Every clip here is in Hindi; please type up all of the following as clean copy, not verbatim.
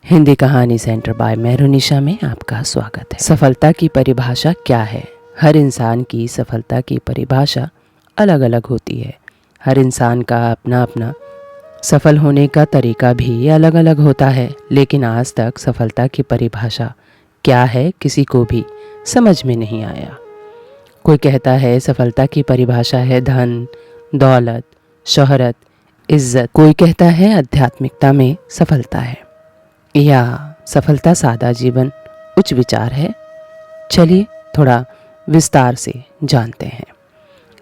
हिंदी कहानी सेंटर बाय मेहरुनिशा में आपका स्वागत है। सफलता की परिभाषा क्या है? हर इंसान की सफलता की परिभाषा अलग अलग होती है। हर इंसान का अपना अपना सफल होने का तरीका भी अलग अलग होता है, लेकिन आज तक सफलता की परिभाषा क्या है किसी को भी समझ में नहीं आया। कोई कहता है सफलता की परिभाषा है धन, दौलत, शोहरत, इज्जत। कोई कहता है आध्यात्मिकता में सफलता है, या सफलता सादा जीवन उच्च विचार है। चलिए थोड़ा विस्तार से जानते हैं।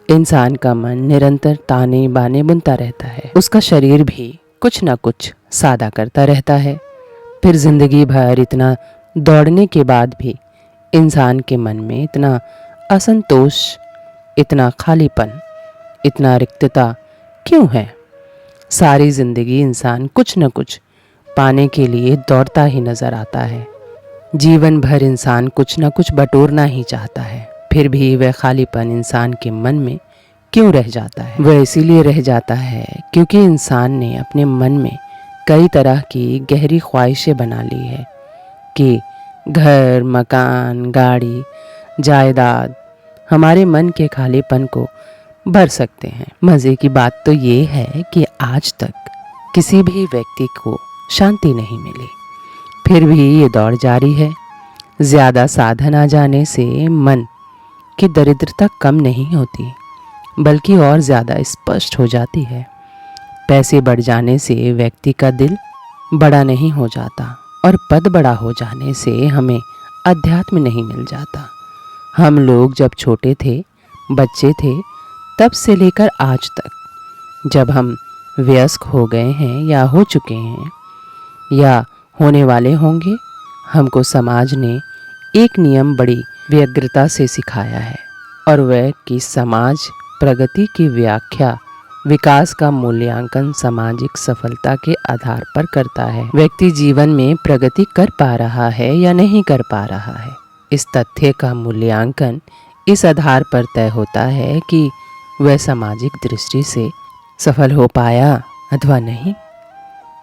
इंसान का मन निरंतर ताने बाने बुनता रहता है। उसका शरीर भी कुछ न कुछ सादा करता रहता है। फिर जिंदगी भर इतना दौड़ने के बाद भी इंसान के मन में इतना असंतोष, इतना खालीपन, इतना रिक्तता क्यों है? सारी जिंदगी इंसान कुछ न कुछ पाने के लिए दौड़ता ही नजर आता है। जीवन भर इंसान कुछ न कुछ बटोरना ही चाहता है, फिर भी वह खालीपन इंसान के मन में क्यों रह जाता है? वह इसीलिए रह जाता है क्योंकि इंसान ने अपने मन में कई तरह की गहरी ख्वाहिशें बना ली है कि घर, मकान, गाड़ी, जायदाद हमारे मन के खालीपन को भर सकते हैं। मज़े की बात तो ये है कि आज तक किसी भी व्यक्ति को शांति नहीं मिली, फिर भी ये दौड़ जारी है। ज़्यादा साधन आ जाने से मन की दरिद्रता कम नहीं होती, बल्कि और ज़्यादा स्पष्ट हो जाती है। पैसे बढ़ जाने से व्यक्ति का दिल बड़ा नहीं हो जाता, और पद बड़ा हो जाने से हमें अध्यात्म नहीं मिल जाता। हम लोग जब छोटे थे, बच्चे थे, तब से लेकर आज तक जब हम वयस्क हो गए हैं या हो चुके हैं या होने वाले होंगे, हमको समाज ने एक नियम बड़ी व्यग्रता से सिखाया है, और वह कि समाज प्रगति की व्याख्या, विकास का मूल्यांकन सामाजिक सफलता के आधार पर करता है। व्यक्ति जीवन में प्रगति कर पा रहा है या नहीं कर पा रहा है, इस तथ्य का मूल्यांकन इस आधार पर तय होता है कि वह सामाजिक दृष्टि से सफल हो पाया अथवा नहीं।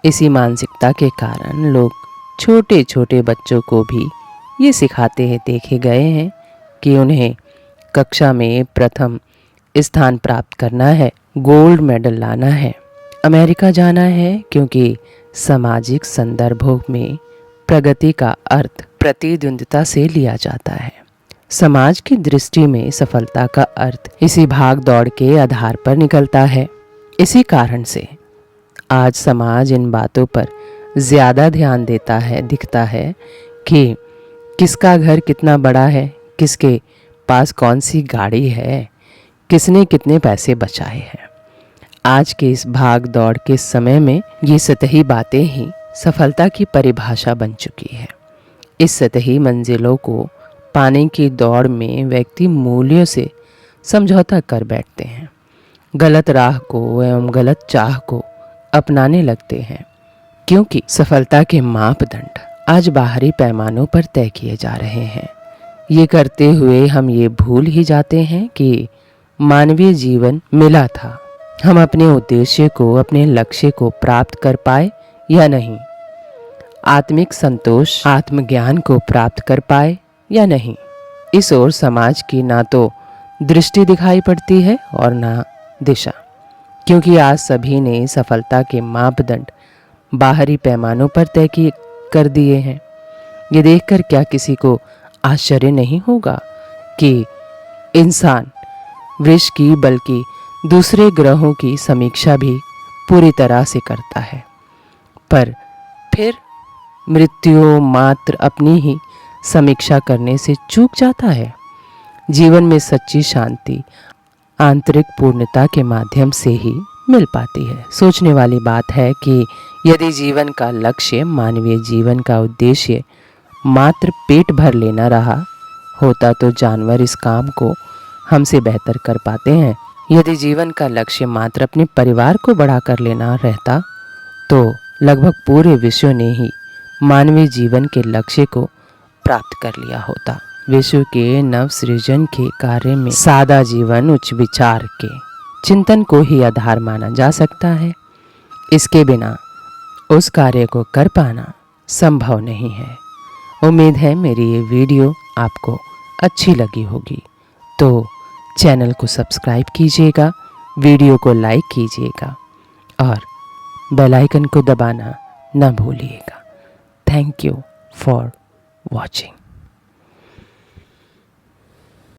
इसी मानसिकता के कारण लोग छोटे छोटे बच्चों को भी ये सिखाते हैं देखे गए हैं कि उन्हें कक्षा में प्रथम स्थान प्राप्त करना है, गोल्ड मेडल लाना है, अमेरिका जाना है, क्योंकि सामाजिक संदर्भों में प्रगति का अर्थ प्रतिद्वंद्विता से लिया जाता है। समाज की दृष्टि में सफलता का अर्थ इसी भाग दौड़ के आधार पर निकलता है। इसी कारण से आज समाज इन बातों पर ज़्यादा ध्यान देता है, दिखता है कि किसका घर कितना बड़ा है, किसके पास कौन सी गाड़ी है, किसने कितने पैसे बचाए हैं। आज के इस भाग दौड़ के समय में ये सतही बातें ही सफलता की परिभाषा बन चुकी है। इस सतही मंजिलों को पाने की दौड़ में व्यक्ति मूल्यों से समझौता कर बैठते हैं, गलत राह को एवं गलत चाह को अपनाने लगते हैं, क्योंकि सफलता के मापदंड आज बाहरी पैमानों पर तय किए जा रहे हैं। ये करते हुए हम ये भूल ही जाते हैं कि मानवीय जीवन मिला था, हम अपने उद्देश्य को, अपने लक्ष्य को प्राप्त कर पाए या नहीं, आत्मिक संतोष, आत्मज्ञान को प्राप्त कर पाए या नहीं। इस ओर समाज की ना तो दृष्टि दिखाई पड़ती है और ना दिशा, क्योंकि आज सभी ने सफलता के मापदंड बाहरी पैमानों पर तय कर दिए हैं। ये देखकर क्या किसी को आश्चर्य नहीं होगा कि इंसान वृक्ष की बल्कि दूसरे ग्रहों की समीक्षा भी पूरी तरह से करता है, पर फिर मृत्यु मात्र अपनी ही समीक्षा करने से चूक जाता है। जीवन में सच्ची शांति आंतरिक पूर्णता के माध्यम से ही मिल पाती है। सोचने वाली बात है कि यदि जीवन का लक्ष्य, मानवीय जीवन का उद्देश्य मात्र पेट भर लेना रहा होता तो जानवर इस काम को हमसे बेहतर कर पाते हैं। यदि जीवन का लक्ष्य मात्र अपने परिवार को बड़ा कर लेना रहता तो लगभग पूरे विश्व ने ही मानवीय जीवन के लक्ष्य को प्राप्त कर लिया होता। विश्व के नव सृजन के कार्य में सादा जीवन उच्च विचार के चिंतन को ही आधार माना जा सकता है। इसके बिना उस कार्य को कर पाना संभव नहीं है। उम्मीद है मेरी ये वीडियो आपको अच्छी लगी होगी, तो चैनल को सब्सक्राइब कीजिएगा, वीडियो को लाइक कीजिएगा और बेल आइकन को दबाना न भूलिएगा। Thank you for watching.